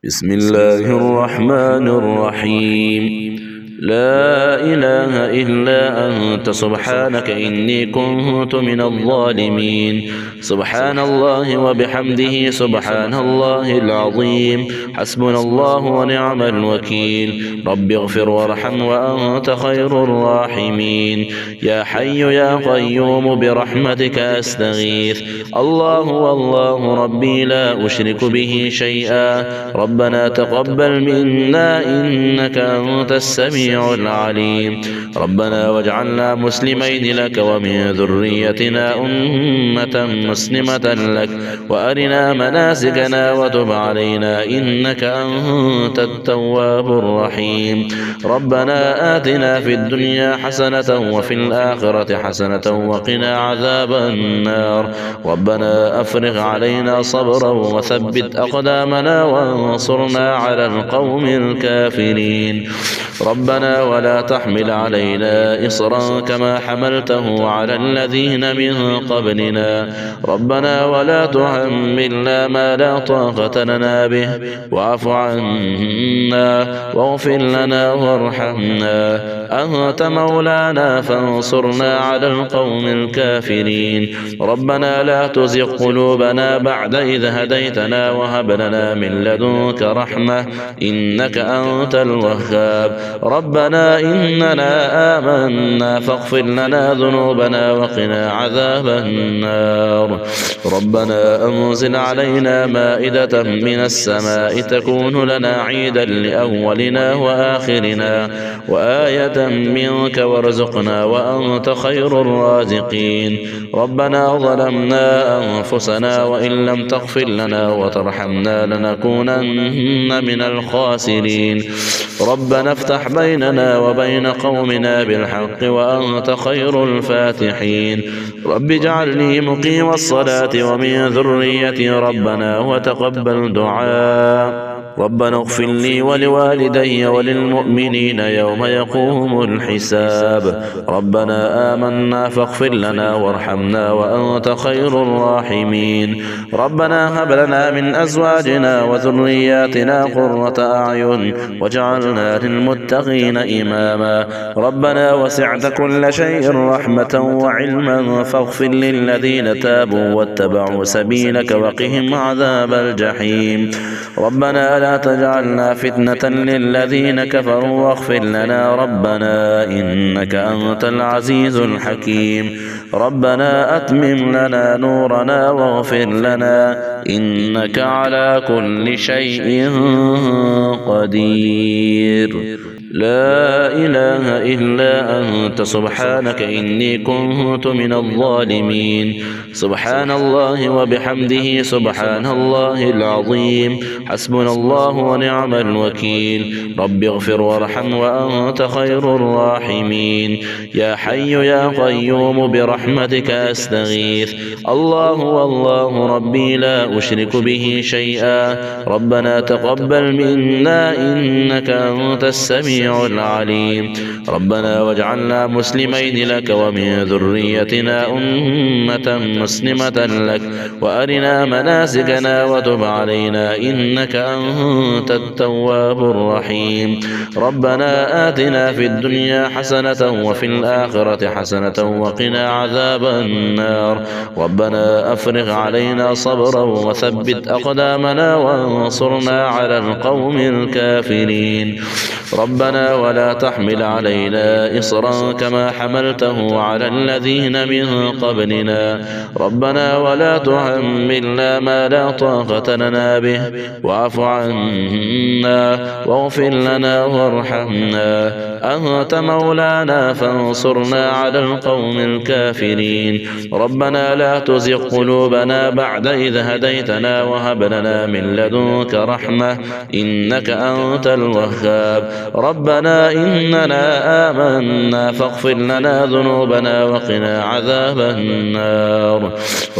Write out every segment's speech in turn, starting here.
بسم الله الرحمن الرحيم. لا إله إلا أنت سبحانك إني كنت من الظالمين. سبحان الله وبحمده سبحان الله العظيم. حسبنا الله ونعم الوكيل. رب اغفر وارحم وأنت خير الراحمين. يا حي يا قيوم برحمتك أستغيث. الله والله ربي لا أشرك به شيئا. ربنا تقبل منا إنك أنت السميع العليم. ربنا واجعلنا مسلمين لك ومن ذريتنا أمة مسلمة لك وأرنا مناسكنا وتب علينا إنك أنت التواب الرحيم. ربنا آتنا في الدنيا حسنة وفي الآخرة حسنة وقنا عذاب النار. ربنا أفرغ علينا صبرا وثبت أقدامنا وانصرنا على القوم الكافرين. ربنا ولا تحمل علينا إصرا كما حملته على الذين من قبلنا. ربنا ولا تحملنا ما لا طاقة لنا به واعف عنا واغفر لنا وارحمنا. أنت مولانا فانصرنا على القوم الكافرين. ربنا لا تزغ قلوبنا بعد إذ هديتنا وهب لنا من لدنك رحمة إنك أنت الوهاب. ربنا إننا آمنا فاغفر لنا ذنوبنا وقنا عذاب النار. ربنا أنزل علينا مائدة من السماء تكون لنا عيدا لأولنا وآخرنا وآية منك وارزقنا وأنت خير الرازقين. ربنا ظلمنا أنفسنا وإن لم تغفر لنا وترحمنا لنكونن من الخاسرين. ربنا افتح بيننا وبين قومنا بالحق وأنت خير الفاتحين. رب اجعلني مقيم الصلاة ومن ذريتي ربنا وتقبل دعاء. ربنا اغفر لي ولوالدي وللمؤمنين يوم يقوم الحساب. ربنا آمنا فاغفر لنا وارحمنا وأنت خير الراحمين. ربنا هب لنا من أزواجنا وذرياتنا قرة أعين واجعلنا للمتقين إماما. ربنا وسعت كل شيء رحمة وعلما فاغفر للذين تابوا واتبعوا سبيلك وقهم عذاب الجحيم. ربنا لا تجعلنا فتنة للذين كفروا واغفر لنا ربنا إنك أنت العزيز الحكيم. ربنا أتمم لنا نورنا واغفر لنا إنك على كل شيء قدير. لا إله إلا أنت سبحانك إني كنت من الظالمين. سبحان الله وبحمده سبحان الله العظيم. حسبنا الله ونعم الوكيل. رب اغفر وارحم وأنت خير الراحمين. يا حي يا قيوم برحمتك أستغيث. الله والله ربي لا أشرك به شيئا. ربنا تقبل منا إنك أنت السميع العليم. ربنا واجعلنا مسلمين لك ومن ذريتنا أمة مسلمة لك وأرنا مناسكنا وتب علينا إنك أنت التواب الرحيم. ربنا آتنا في الدنيا حسنة وفي الآخرة حسنة وقنا عذاب النار. ربنا أفرغ علينا صبرا وثبت أقدامنا وانصرنا على القوم الكافرين. ربنا ولا تحمل علينا إصرا كما حملته على الذين من قبلنا. ربنا ولا تحملنا ما لا طاقة لنا به واعف عنا واغفر لنا وارحمنا. أنت مولانا فانصرنا على القوم الكافرين. ربنا لا تزغ قلوبنا بعد إذ هديتنا وهب لنا من لدنك رحمة إنك أنت الوهاب. ربنا إننا آمنا فاغفر لنا ذنوبنا وقنا عذاب النار.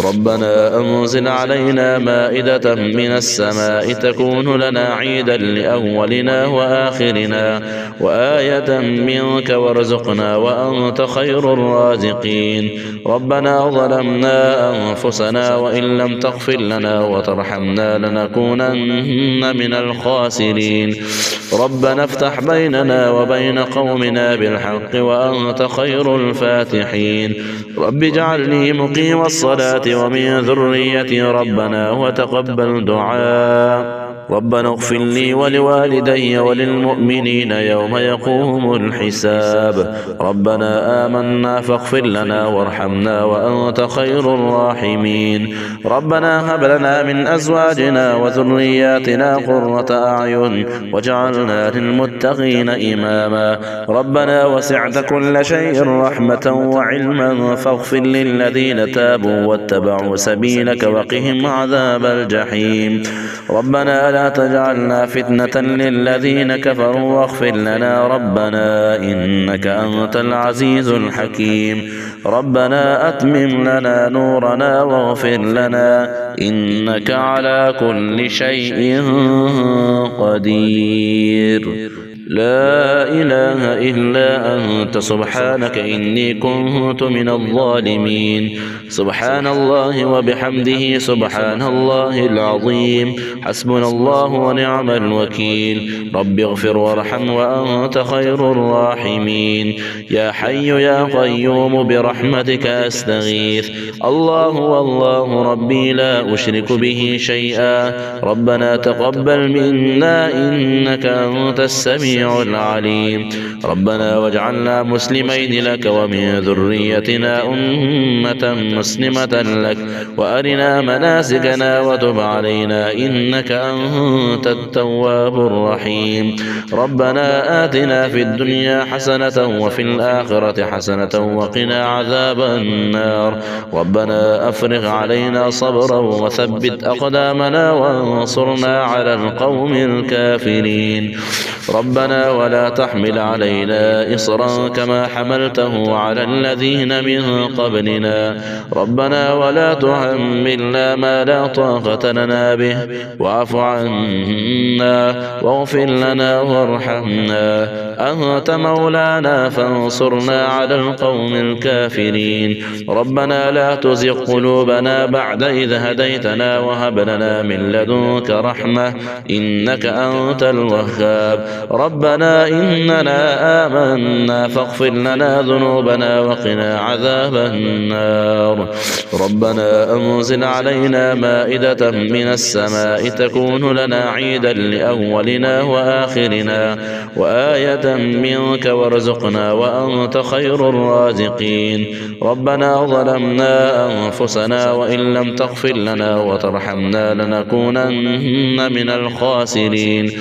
ربنا أنزل علينا مائدة من السماء تكون لنا عيدا لأولنا وآخرنا وآية منك وارزقنا وأنت خير الرازقين. ربنا ظلمنا أنفسنا وإن لم تغفر لنا وترحمنا لنكونن من الخاسرين. ربنا افتح بيننا وبين قومنا بالحق وأنت خير الفاتحين. رب اجعلني مقيم الصلاة ومن ذريتي ربنا وتقبل دعاء. ربنا اغفر لي ولوالدي وللمؤمنين يوم يقوم الحساب. ربنا آمنا فاغفر لنا وارحمنا وأنت خير الراحمين. ربنا هب لنا من أزواجنا وذرياتنا قرة أعين واجعلنا للمتقين إماما. ربنا وسعت كل شيء رحمة وعلما فاغفر للذين تابوا واتبعوا سبيلك وقهم عذاب الجحيم. ربنا لا تجعلنا فتنة للذين كفروا واغفر لنا ربنا إنك أنت العزيز الحكيم. ربنا أتمم لنا نورنا واغفر لنا إنك على كل شيء قدير. لا إله إلا أنت سبحانك إني كنت من الظالمين. سبحان الله وبحمده سبحان الله العظيم. حسبنا الله ونعم الوكيل. رب اغفر وارحم وأنت خير الراحمين. يا حي يا قيوم برحمتك أستغيث. الله والله ربي لا أشرك به شيئا. ربنا تقبل منا إنك أنت السميع العليم. ربنا واجعلنا مسلمين لك ومن ذريتنا أمة مسلمة لك وأرنا مناسكنا وتب علينا إنك أنت التواب الرحيم. ربنا آتنا في الدنيا حسنة وفي الآخرة حسنة وقنا عذاب النار. ربنا أفرغ علينا صبرا وثبت أقدامنا وانصرنا على القوم الكافرين. ربنا ولا تحمل علينا إصرا كما حملته على الذين من قبلنا. ربنا ولا تحملنا ما لا طاقة لنا به واعف عنا واغفر لنا وارحمنا أنت مولانا فانصرنا على القوم الكافرين. ربنا لا تزغ قلوبنا بعد إذ هديتنا وهب لنا من لدنك رحمة إنك أنت الوهاب. ربنا إننا آمنا فاغفر لنا ذنوبنا وقنا عذاب النار. ربنا أنزل علينا مائدة من السماء تكون لنا عيدا لأولنا وآخرنا وآية منك وارزقنا وأنت خير الرازقين. ربنا ظلمنا أنفسنا وإن لم تغفر لنا وترحمنا لنكونن من الخاسرين.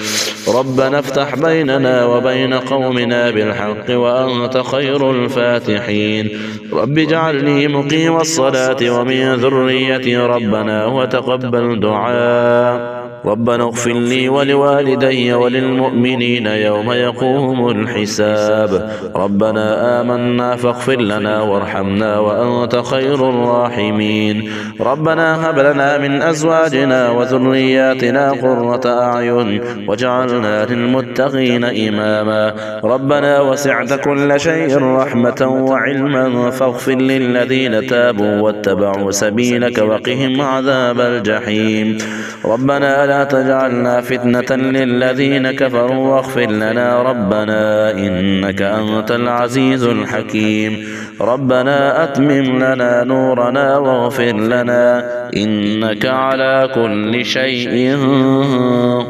ربنا افتح بيننا وبين قومنا بالحق وأنت خير الفاتحين. رب اجعلني مقيم الصلاة ومن ذريتي ربنا وتقبل دعاء. ربنا اغفر لي ولوالدي وللمؤمنين يوم يقوم الحساب. ربنا آمنا فاغفر لنا وارحمنا وأنت خير الراحمين. ربنا هب لنا من أزواجنا وذرياتنا قرة أعين واجعلنا للمتقين إماما. ربنا وسعت كل شيء رحمة وعلما فاغفر للذين تابوا واتبعوا سبيلك وقهم عذاب الجحيم. ربنا لا تجعلنا فتنة للذين كفروا واغفر لنا ربنا إنك أنت العزيز الحكيم. ربنا أتمم لنا نورنا واغفر لنا إنك على كل شيء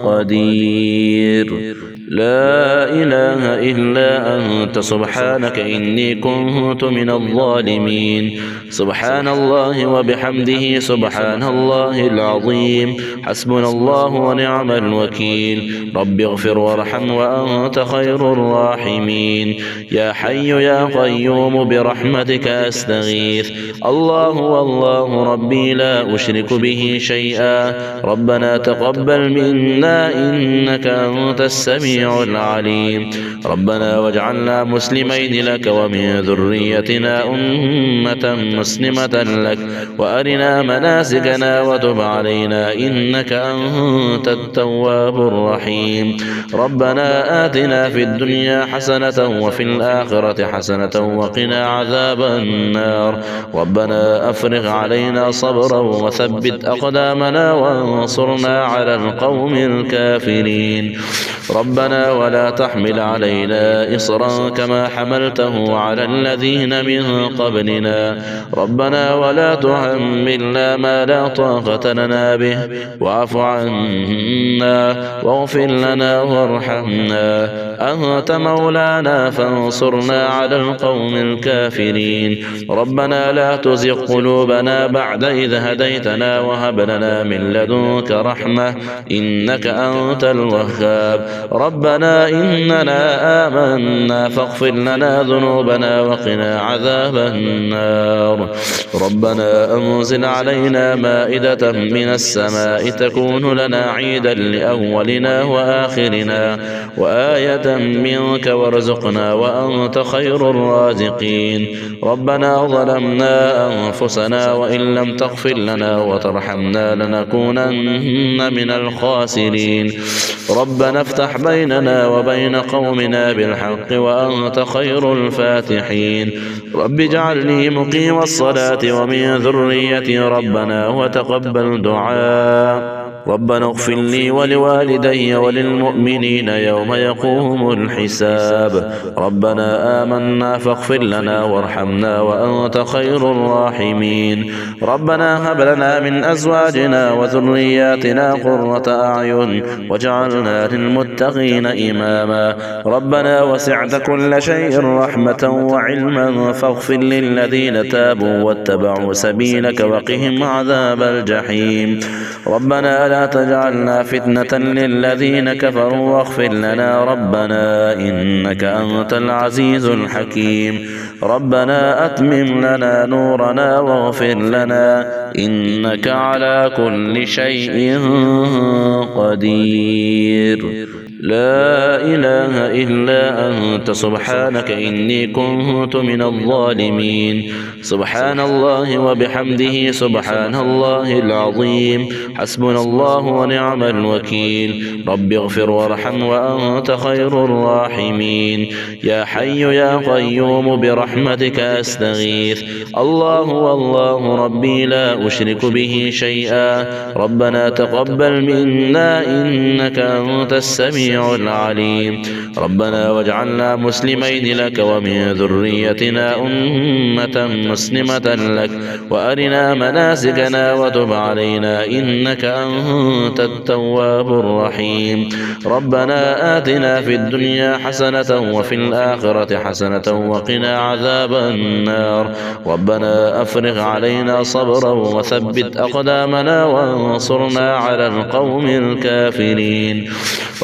قدير. لا إله إلا أنت سبحانك إني كنت من الظالمين. سبحان الله وبحمده سبحان الله العظيم. حسبنا الله ونعم الوكيل. رب اغفر وارحم وأنت خير الراحمين. يا حي يا قيوم برحمتك أستغيث. الله والله ربي لا لا أشرك به شيئا. ربنا تقبل منا إنك أنت السميع العليم. ربنا واجعلنا مسلمين لك ومن ذريتنا أمة مسلمة لك وأرنا مناسكنا وتب علينا إنك أنت التواب الرحيم. ربنا آتنا في الدنيا حسنة وفي الآخرة حسنة وقنا عذاب النار. ربنا أفرغ علينا صبرا وثبت أقدامنا وانصرنا على القوم الكافرين. ربنا ولا تحمل علينا إصرا كما حملته على الذين من قبلنا. ربنا ولا تحملنا ما لا طاقة لنا به واعف عنا واغفر لنا وارحمنا أنت مولانا فانصرنا على القوم الكافرين. ربنا لا تزغ قلوبنا بعد إذ هديتنا وهب لنا من لدنك رحمة إنك أنت الوهاب. ربنا إننا آمنا فاغفر لنا ذنوبنا وقنا عذاب النار. ربنا أنزل علينا مائدة من السماء تكون لنا عيدا لأولنا وآخرنا وآية منك وارزقنا وأنت خير الرازقين. ربنا ظلمنا أنفسنا وإن لم تغفر لنا وترحمنا لنكونن من الخاسرين. ربنا افتح بيننا وبين قومنا بالحق وأنت خير الفاتحين. رب اجعلني مقيم الصلاة ومن ذريتي ربنا وتقبل دعاء. ربنا اغفر لي ولوالدي وللمؤمنين يوم يقوم الحساب. ربنا آمنا فاغفر لنا وارحمنا وأنت خير الراحمين. ربنا هب لنا من أزواجنا وذرياتنا قرة أعين واجعلنا للمتقين إماما. ربنا وسعت كل شيء رحمة وعلما فاغفر للذين تابوا واتبعوا سبيلك وقهم عذاب الجحيم. ربنا لا تجعلنا فتنة للذين كفروا واغفر لنا ربنا إنك أنت العزيز الحكيم. ربنا أتمم لنا نورنا واغفر لنا إنك على كل شيء قدير. لا إله إلا أنت سبحانك إني كنت من الظالمين. سبحان الله وبحمده سبحان الله العظيم. حسبنا الله ونعم الوكيل. رب اغفر وارحم وأنت خير الراحمين. يا حي يا قيوم برحمتك أستغيث. الله والله ربي لا أشرك به شيئا. ربنا تقبل منا إنك أنت السميع العليم. ربنا واجعلنا مسلمين لك ومن ذريتنا أمة مسلمة لك وأرنا مناسكنا وتب علينا إنك أنت التواب الرحيم. ربنا آتنا في الدنيا حسنة وفي الآخرة حسنة وقنا عذاب النار. ربنا أفرغ علينا صبرا وثبت أقدامنا وانصرنا على القوم الكافرين.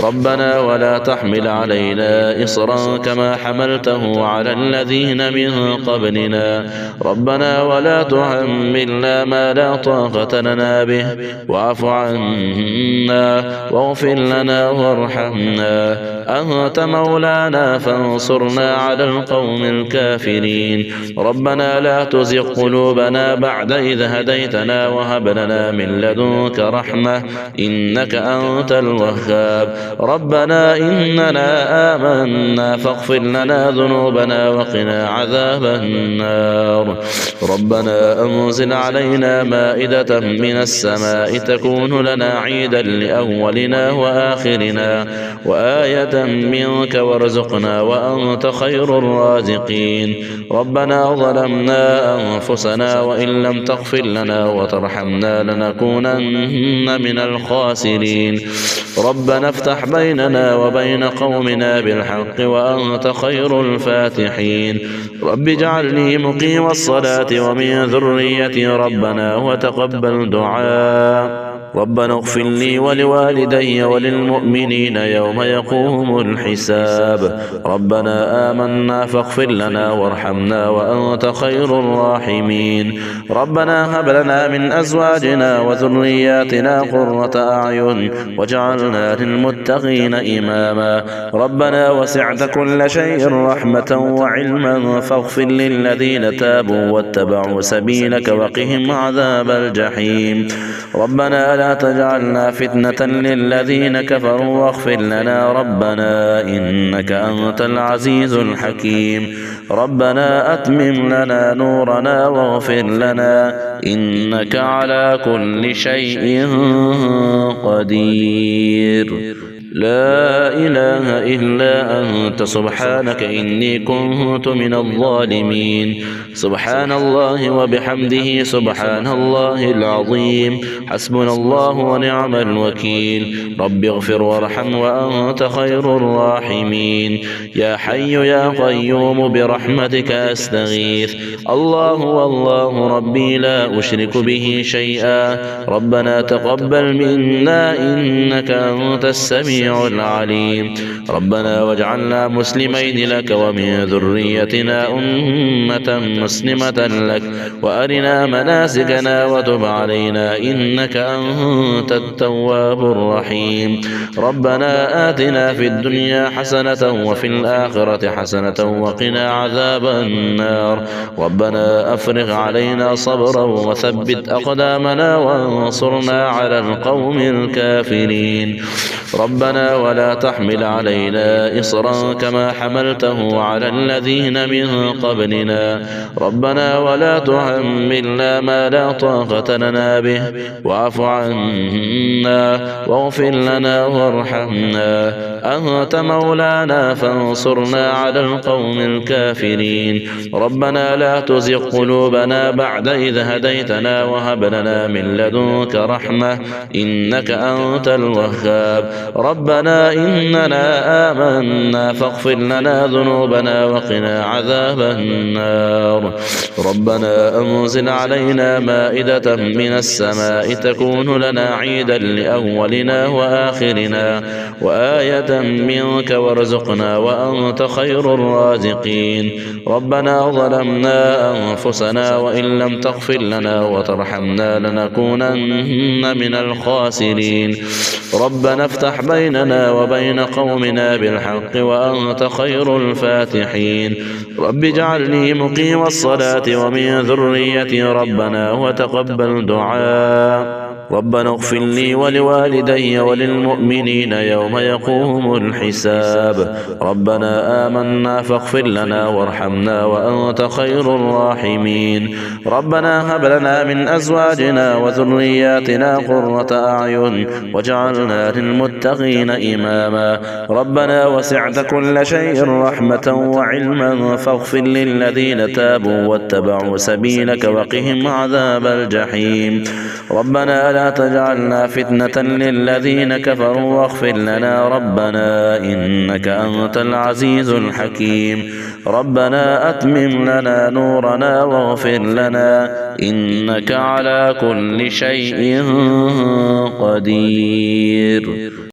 ربنا ولا تحمل علينا إصرا كما حملته على الذين من قبلنا. ربنا ولا تحملنا ما لا طاقة لنا به واعف عنا واغفر لنا وارحمنا أنت مولانا فانصرنا على القوم الكافرين. ربنا لا تزغ قلوبنا بعد إذ هديتنا وهب لنا من لدنك رحمة إنك أنت الوهاب. ربنا إننا آمنا فاغفر لنا ذنوبنا وقنا عذاب النار. ربنا أنزل علينا مائدة من السماء تكون لنا عيدا لأولنا وآخرنا وآية منك وارزقنا وأنت خير الرازقين. ربنا ظلمنا أنفسنا وإن لم تغفر لنا وترحمنا لنكونن من الخاسرين. ربنا افتح بيننا وبين قومنا بالحق وأنت خير الفاتحين. رب اجعلني مقيم الصلاة ومن ذريتي ربنا وتقبل دعاء. ربنا اغفر لي ولوالدي وللمؤمنين يوم يقوم الحساب. ربنا آمنا فاغفر لنا وارحمنا وأنت خير الراحمين. ربنا هب لنا من أزواجنا وذرياتنا قرة أعين واجعلنا للمتقين إماما. ربنا وسعت كل شيء رحمة وعلما فاغفر للذين تابوا واتبعوا سبيلك وقهم عذاب الجحيم. ربنا لا تجعلنا فتنة للذين كفروا واغفر لنا ربنا إنك أنت العزيز الحكيم. ربنا أتمم لنا نورنا واغفر لنا إنك على كل شيء قدير. لا إله إلا أنت سبحانك إني كنت من الظالمين. سبحان الله وبحمده سبحان الله العظيم. حسبنا الله ونعم الوكيل. رب اغفر وارحم وأنت خير الراحمين. يا حي يا قيوم برحمتك أستغيث. الله والله ربي لا أشرك به شيئا. ربنا تقبل منا إنك أنت السميع العليم. ربنا واجعلنا مسلمين لك ومن ذريتنا أمة مسلمة لك وأرنا مناسكنا وتب علينا إنك أنت التواب الرحيم. ربنا آتنا في الدنيا حسنة وفي الآخرة حسنة وقنا عذاب النار. ربنا أفرغ علينا صبرا وثبت أقدامنا وانصرنا على القوم الكافرين. ربنا ولا تحمل علينا إصرا كما حملته على الذين من قبلنا. ربنا ولا تحملنا ما لا طاقة لنا به واعف عنا واغفر لنا وارحمنا أنت مولانا فانصرنا على القوم الكافرين. ربنا لا تزغ قلوبنا بعد إذ هديتنا وهب لنا من لدنك رحمة إنك أنت الوهاب. ربنا إننا آمنا فاغفر لنا ذنوبنا وقنا عذاب النار. ربنا أنزل علينا مائدة من السماء تكون لنا عيدا لأولنا وآخرنا وآية منك وارزقنا وأنت خير الرازقين. ربنا ظلمنا أنفسنا وإن لم تغفر لنا وترحمنا لنكونن من الخاسرين. ربنا افتح بيننا وبين قومنا بالحق وأنت خير الفاتحين. رب اجعلني مقيم الصلاة ومن ذريتي ربنا وتقبل دعاء. ربنا اغفر لي ولوالدي وللمؤمنين يوم يقوم الحساب. ربنا آمنا فاغفر لنا وارحمنا وأنت خير الراحمين. ربنا هب لنا من أزواجنا وذرياتنا قرة أعين واجعلنا للمتقين إماما. ربنا وسعت كل شيء رحمة وعلما فاغفر للذين تابوا واتبعوا سبيلك وقهم عذاب الجحيم. ربنا لا تجعلنا فتنة للذين كفروا واغفر لنا ربنا إنك أنت العزيز الحكيم. ربنا أتمم لنا نورنا واغفر لنا إنك على كل شيء قدير.